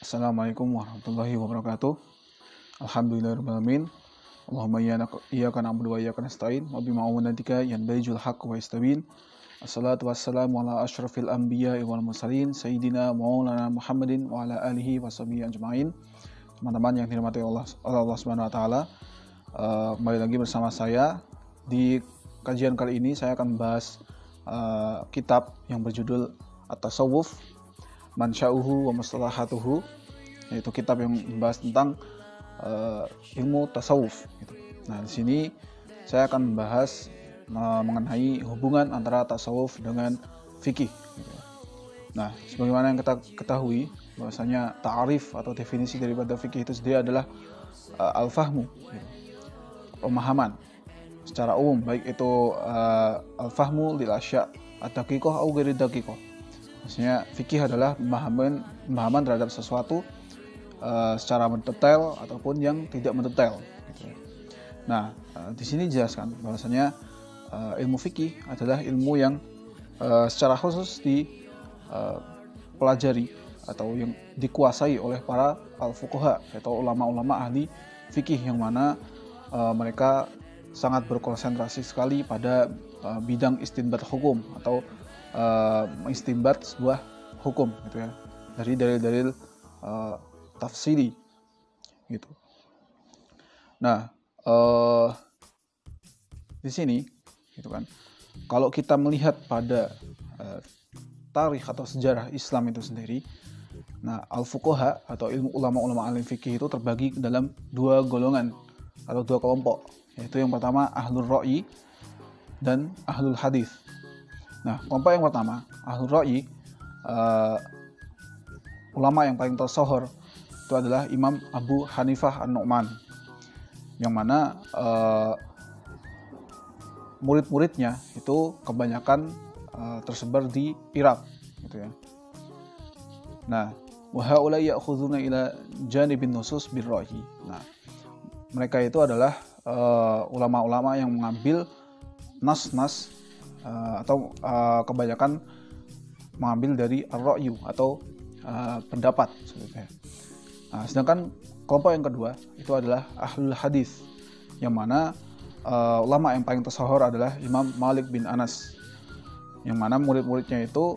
Assalamualaikum warahmatullahi wabarakatuh. Alhamdulillahirabbil alamin. Allahumma iyyaka na'budu wa iyyaka nasta'in wa bima'unatika yanbaijul haqq wa yastabin. Assalatu wassalamu ala asyrafil anbiya'i wal mursalin sayyidina maulana Muhammadin wa ala alihi washabihi ajmain. Teman-teman yang dirahmati Allah Subhanahu wa taala, kembali lagi bersama saya. Di kajian kali ini saya akan membahas kitab yang berjudul At-Tasawwuf Mansya'uhu wa Mustalahatuhu, yaitu kitab yang membahas tentang ilmu tasawuf gitu. Nah, di sini saya akan membahas mengenai hubungan antara tasawuf dengan fikih gitu. Nah, sebagaimana yang kita ketahui bahwasanya ta'arif atau definisi daripada fikih itu sendiri adalah al-fahmu gitu. Pemahaman secara umum, baik itu al-fahmu lil asya' ad-daqiqah atau ghairi daqiqah. Maksudnya fikih adalah pemahaman terhadap sesuatu secara mendetail ataupun yang tidak mendetail gitu. Nah, di sini dijelaskan bahwasanya ilmu fikih adalah ilmu yang secara khusus dipelajari atau yang dikuasai oleh para al-fuqaha atau ulama-ulama ahli fikih, yang mana mereka sangat berkonsentrasi sekali pada bidang istinbat hukum atau mengistinbat sebuah hukum gitu ya, dari dalil-dalil tafsiri gitu. Nah, di sini gitu kan, kalau kita melihat pada tarikh atau sejarah Islam itu sendiri, nah al-fuqaha atau ilmu ulama-ulama alim fikih itu terbagi dalam dua golongan atau dua kelompok, yaitu yang pertama ahlul ra'yi dan ahlul hadis. Nah, kelompok yang pertama, ahlul ra'yi, ulama yang paling tersohor itu adalah Imam Abu Hanifah An-Nu'man, yang mana murid-muridnya itu kebanyakan tersebar di Irak gitu ya. Nah, wa haula ya'khuduna ila janibin nusus bir ra'yi. Nah, mereka itu adalah ulama-ulama yang mengambil nas-nas atau kebanyakan mengambil dari ar-ra'yu atau pendapat sebetulnya. Nah, sedangkan kelompok yang kedua itu adalah ahlul hadis, yang mana ulama yang paling tersohor adalah Imam Malik bin Anas, yang mana murid-muridnya itu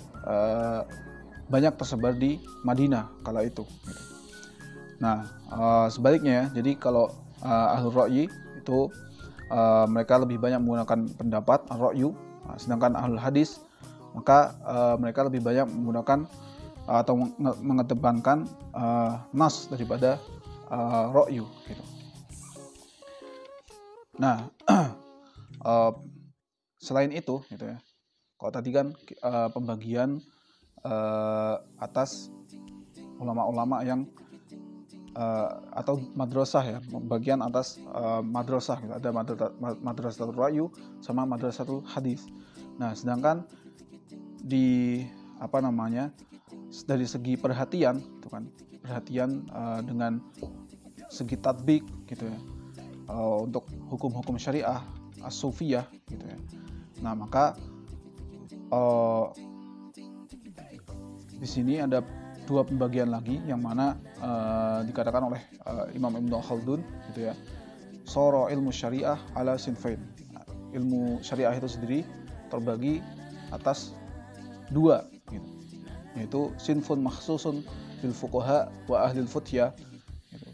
banyak tersebar di Madinah kala itu gitu. Nah, sebaliknya ya, jadi kalau ahlul ra'yi itu mereka lebih banyak menggunakan pendapat ar-ra'yu, sedangkan ahlul hadis maka mereka lebih banyak menggunakan atau mengedepankan nas daripada ra'yu gitu. Nah, selain itu gitu ya, kalau tadi kan pembagian atas ulama-ulama yang atau madrasah ya, pembagian atas madrasah gitu. Ada madrasatul ra'yu sama madrasatul hadis. Nah, sedangkan di dari segi perhatian itu kan, perhatian dengan segi tatbik gitu ya, untuk hukum-hukum syariah as-sufiyah gitu ya. Nah, maka di sini ada dua pembagian lagi, yang mana dikatakan oleh Imam Ibnu Khaldun gitu ya, soro ilmu syariah ala sinfain. Ilmu syariah itu sendiri terbagi atas dua gitu, yaitu sinfun makhsusun bil fuqaha wa ahlil futyah gitu.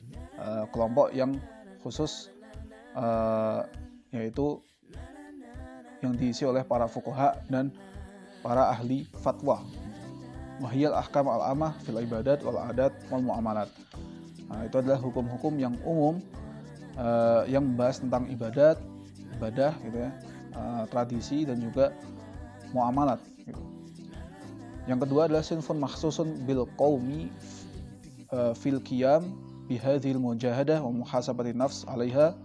Kelompok yang khusus yaitu yang diisi oleh para fuqaha dan para ahli fatwa. Wahiyal ahkam al-amah fil ibadat wal adat wal muamalat. Nah, itu adalah hukum-hukum yang umum yang membahas tentang ibadah gitu ya, tradisi dan juga muamalat gitu. Yang kedua adalah sinfun makhsusun bil qaumi fil qiyam bihadhil mujahadah wa muhasabati nafs 'alaiha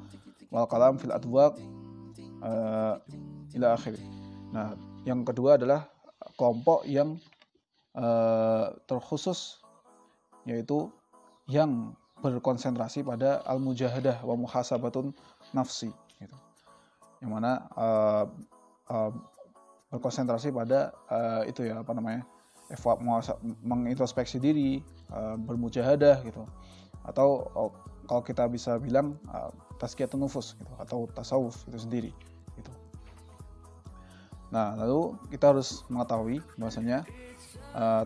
wal kalam fil adwaq ila akhir. Nah, yang kedua adalah kelompok yang terkhusus, yaitu yang berkonsentrasi pada al-mujahadah wa muhasabatun nafsi gitu. Yang mana berkonsentrasi pada mengintrospeksi diri, bermujahadah gitu, atau kalau kita bisa bilang tazkiyatun nufus gitu, atau tasawuf itu sendiri gitu. Nah, lalu kita harus mengetahui bahwasanya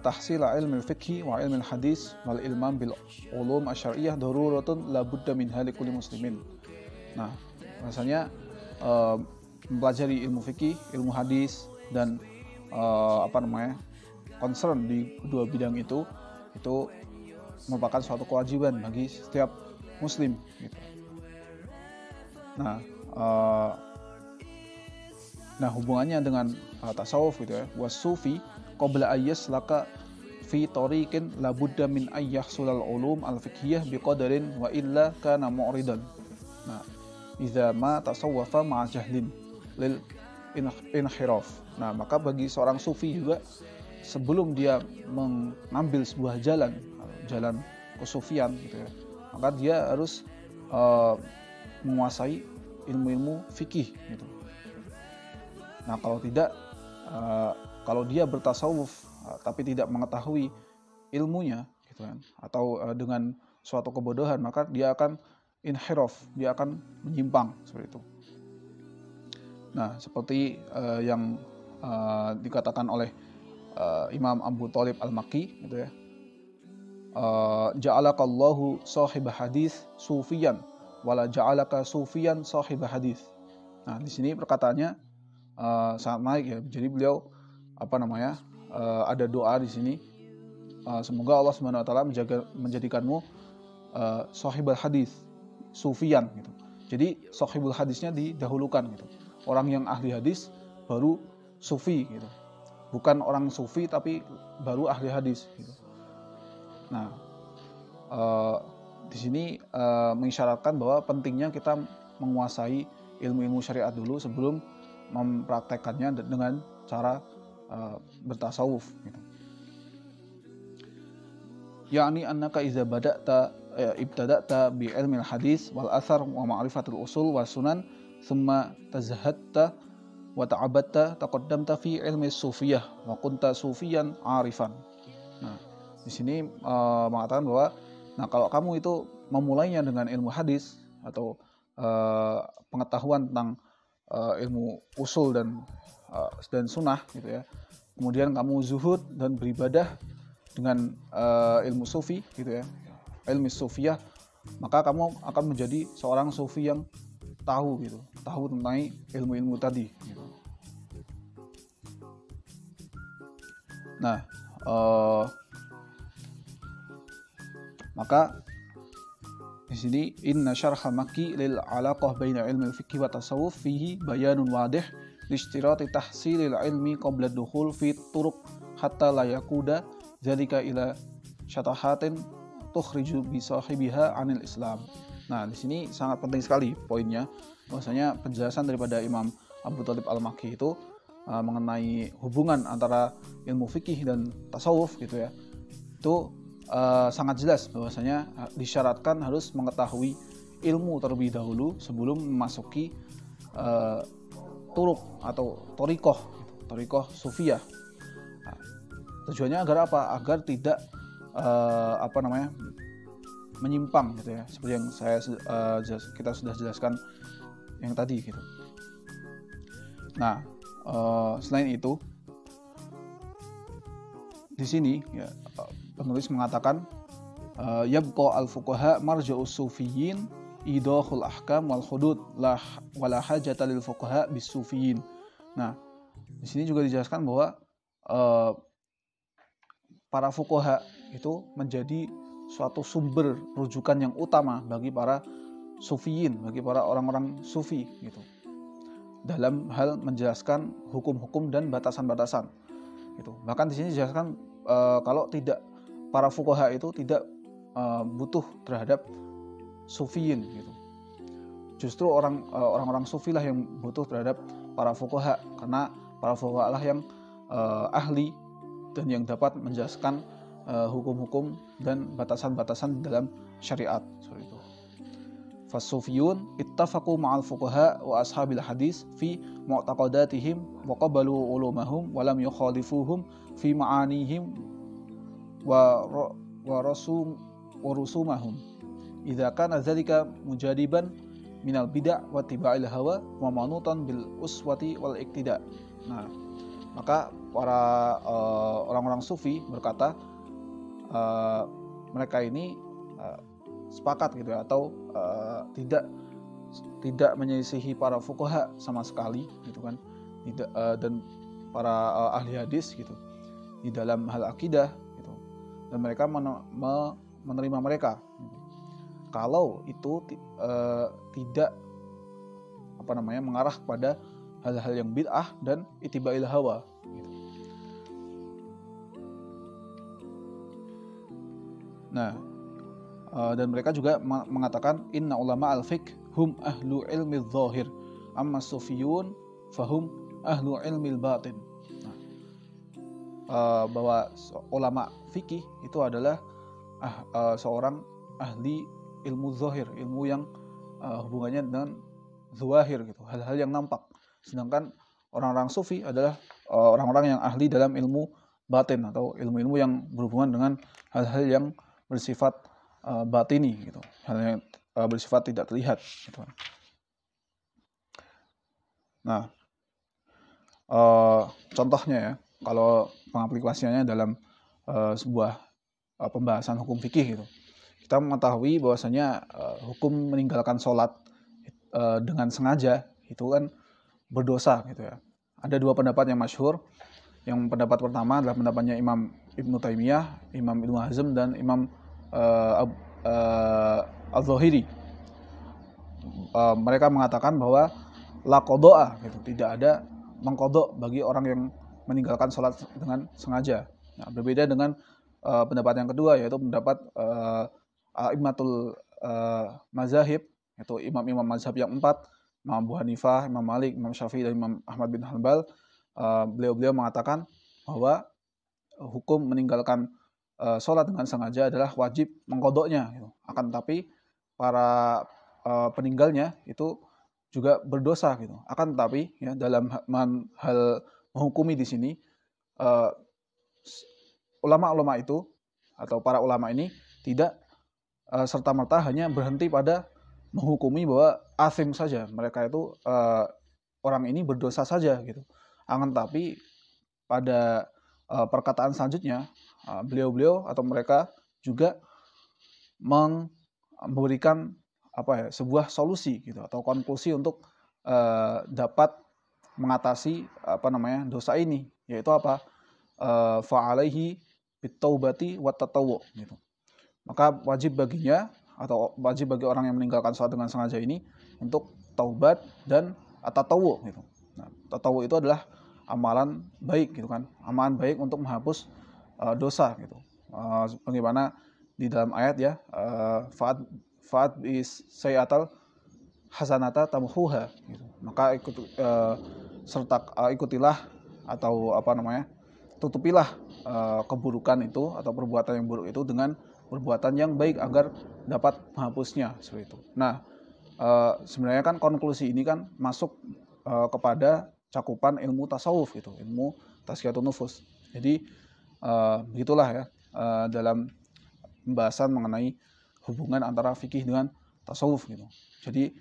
tahsil ilmu fikih wa ilmu hadis wal ilman bil ulum asyariyah daruratun la budda minha likulli muslimin. Nah, bahwasanya mempelajari ilmu fikih, ilmu hadis, dan concern di kedua bidang itu merupakan suatu kewajiban bagi setiap muslim gitu. Nah, hubungannya dengan tasawuf gitu ya, wasufi qabla ayyas laka fi tariqin la budda min ayyahsulal ulum al fiqhiyah biqadarin wa illa kana mu'ridan. Nah, idza ma tasawwafa ma'a jahlin lil inhiraf. Nah, maka bagi seorang sufi juga, sebelum dia mengambil sebuah jalan kesufian gitu ya, maka dia harus menguasai ilmu-ilmu fikih gitu. Nah, kalau tidak, kalau dia bertasawuf tapi tidak mengetahui ilmunya gitu kan, atau dengan suatu kebodohan, maka dia akan inhiraf, dia akan menyimpang seperti itu. Nah, seperti yang dikatakan oleh Imam Abu Thalib Al-Makki gitu ya, ja'alakallahu sahibah hadis sufiyan wala ja'alaka sufiyan sahibah hadis. Nah, di sini perkataannya sangat menarik ya. Jadi beliau ada doa di sini, semoga Allah Subhanahu wa taala menjadikanmu sahibul hadis sufiyan gitu. Jadi sahibul hadisnya didahulukan gitu. Orang yang ahli hadis baru sufi gitu. Bukan orang sufi tapi baru ahli hadis gitu. Nah, di sini mengisyaratkan bahwa pentingnya kita menguasai ilmu-ilmu syariat dulu sebelum mempraktekkannya dengan cara bertasawuf gitu. Yakni annaka idza ibtada'ta bi ilmi al-hadis wal athar wa ma'rifatul usul wa sunan thumma tazahadta wa ta'abbadta taqaddamta fi ilmi sufiyah wa kunta sufiyan arifan. Nah, di sini mengatakan bahwa kalau kamu itu memulainya dengan ilmu hadis atau pengetahuan tentang ilmu usul dan sunnah gitu ya, kemudian kamu zuhud dan beribadah dengan ilmu sufi gitu ya, ilmu sufiyah, maka kamu akan menjadi seorang sufi yang tahu tentang ilmu-ilmu tadi gitu. Nah, maka di sini inna syarhal makki lil alaqah baina ilmi al-fiqh wa tasawuf fihi bayanun wadih li ishtirati tahsilil ilmi qabla dukhul fi turuq hatta la yakuda dzalika ila syatahatin tukhriju bi sahibiha anil Islam. Nah, di sini sangat penting sekali poinnya, bahwasanya penjelasan daripada Imam Abu Thalib Al-Makki itu mengenai hubungan antara ilmu fikih dan tasawuf gitu ya. Itu sangat jelas bahwasanya disyaratkan harus mengetahui ilmu terlebih dahulu sebelum memasuki turuk atau torikoh sufiyah. Nah, tujuannya agar apa? Agar tidak menyimpang gitu ya, seperti yang kita sudah jelaskan yang tadi gitu. Nah, selain itu di sini ya, penulis mengatakan yabqa al-fuqaha marja'us sufiyyin idahul ahkam wal hudud wala hajata lil fuqaha bis sufiyyin. Nah, di sini juga dijelaskan bahwa para fuqaha itu menjadi suatu sumber rujukan yang utama bagi para sufiyin, bagi para orang-orang sufi gitu, dalam hal menjelaskan hukum-hukum dan batasan-batasan gitu. Bahkan di sini dijelaskan kalau tidak, para fuqaha itu tidak butuh terhadap sufiyin gitu. Justru orang-orang sufi lah yang butuh terhadap para fuqaha, karena para fuqaha lah yang ahli dan yang dapat menjelaskan hukum-hukum dan batasan-batasan dalam syariat seperti itu. Fasufiyun ittafaqu ma'al fuqaha wa ashabil hadis fi mu'taqadatihim wa qabalu ulumahum wa lam yukhalifuhum fi ma'anihim wa rusumahum. Idza kana dzalika mujadiban minal bid'ah wa tiba'il hawa wa manutan bil uswati wal iktida. Nah, maka para orang-orang sufi berkata mereka ini sepakat gitu ya, atau tidak menyelisihi para fuqaha sama sekali gitu kan, tidak dan para ahli hadis gitu di dalam hal akidah gitu, dan mereka menerima mereka gitu. Kalau itu tidak mengarah kepada hal-hal yang bid'ah dan itiba'il hawa gitu. Nah, dan mereka juga mengatakan inna ulama al-fiqh hum ahlu ilmi dzahir amma sufiyun fahum ahlu ilmi batin. Nah, bahwa ulama fikih itu adalah seorang ahli ilmu zahir, ilmu yang hubungannya dengan zahir gitu, hal-hal yang nampak. Sedangkan orang-orang sufi adalah orang-orang yang ahli dalam ilmu batin atau ilmu-ilmu yang berhubungan dengan hal-hal yang bersifat batini gitu, hal yang bersifat tidak terlihat gitu. Nah, contohnya ya, kalau pengaplikasiannya dalam sebuah pembahasan hukum fikih gitu, kita mengetahui bahwasanya hukum meninggalkan sholat dengan sengaja itu kan berdosa gitu ya. Ada dua pendapat yang masyhur. Yang pendapat pertama adalah pendapatnya Imam Ibnu Taimiyah, Imam Ibnu Hazm, dan Imam Al-Zahiri. Mereka mengatakan bahwa la qadha'a gitu, tidak ada mengqadha bagi orang yang meninggalkan sholat dengan sengaja. Nah, berbeda dengan pendapat yang kedua, yaitu pendapat a'immatul mazahib, yaitu imam-imam mazhab yang 4, Imam Abu Hanifah, Imam Malik, Imam Syafi'i, dan Imam Ahmad bin Hanbal. Beliau mengatakan bahwa hukum meninggalkan sholat dengan sengaja adalah wajib mengqadhanya gitu. Akan tetapi para peninggalnya itu juga berdosa gitu. Akan tetapi ya, dalam hal menghukumi di sini ulama-ulama itu atau para ulama ini tidak serta-merta hanya berhenti pada menghukumi bahwa asim saja, mereka itu orang ini berdosa saja gitu. Akan tetapi pada perkataan selanjutnya beliau-beliau atau mereka juga memberikan sebuah solusi gitu atau konklusi untuk dapat mengatasi dosa ini, yaitu fa'alaihi bitaubati wat tatawwu gitu. Maka wajib baginya atau wajib bagi orang yang meninggalkan sholat dengan sengaja ini untuk taubat dan tatawwu gitu. Nah, tatawwu itu adalah amalan baik gitu kan, amalan baik untuk menghapus dosa gitu. Bagaimana di dalam ayat ya, fa'at bis sayatal hasanata tamhuha gitu. Maka ikutilah atau tutupilah keburukan itu atau perbuatan yang buruk itu dengan perbuatan yang baik agar dapat menghapusnya, seperti itu. Nah, sebenarnya kan konklusi ini kan masuk kepada cakupan ilmu tasawuf gitu, ilmu tazkiyatun nufus. Jadi begitulah ya dalam pembahasan mengenai hubungan antara fikih dengan tasawuf gitu. Jadi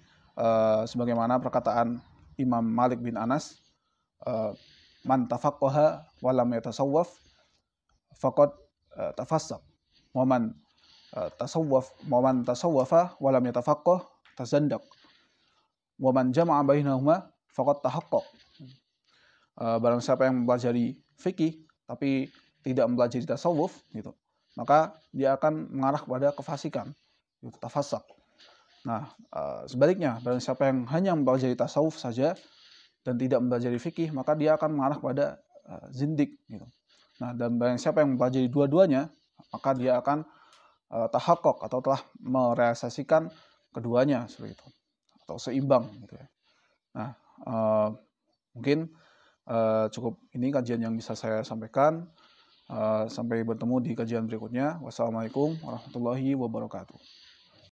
sebagaimana perkataan Imam Malik bin Anas, man tafaqqaha wa lam yatasawwaf faqad tafassaq, wa man tasawwafa wa lam yatafaqqah tazandaq, wa man jama'a bainahuma faqad tahaqqaq. Barang siapa yang mempelajari fikih tapi tidak mempelajari tasawuf gitu, maka dia akan mengarah kepada kefasikan, itu tafassaq. Nah, sebaliknya barang siapa yang hanya mempelajari tasawuf saja dan tidak mempelajari fikih, maka dia akan mengarah kepada zindik gitu. Nah, dan barang siapa yang mempelajari dua-duanya, maka dia akan tahaqqaq atau telah merealisasikan keduanya, seperti itu, atau seimbang gitu ya. Nah, mungkin cukup ini kajian yang bisa saya sampaikan. Sampai bertemu di kajian berikutnya. Wassalamualaikum warahmatullahi wabarakatuh.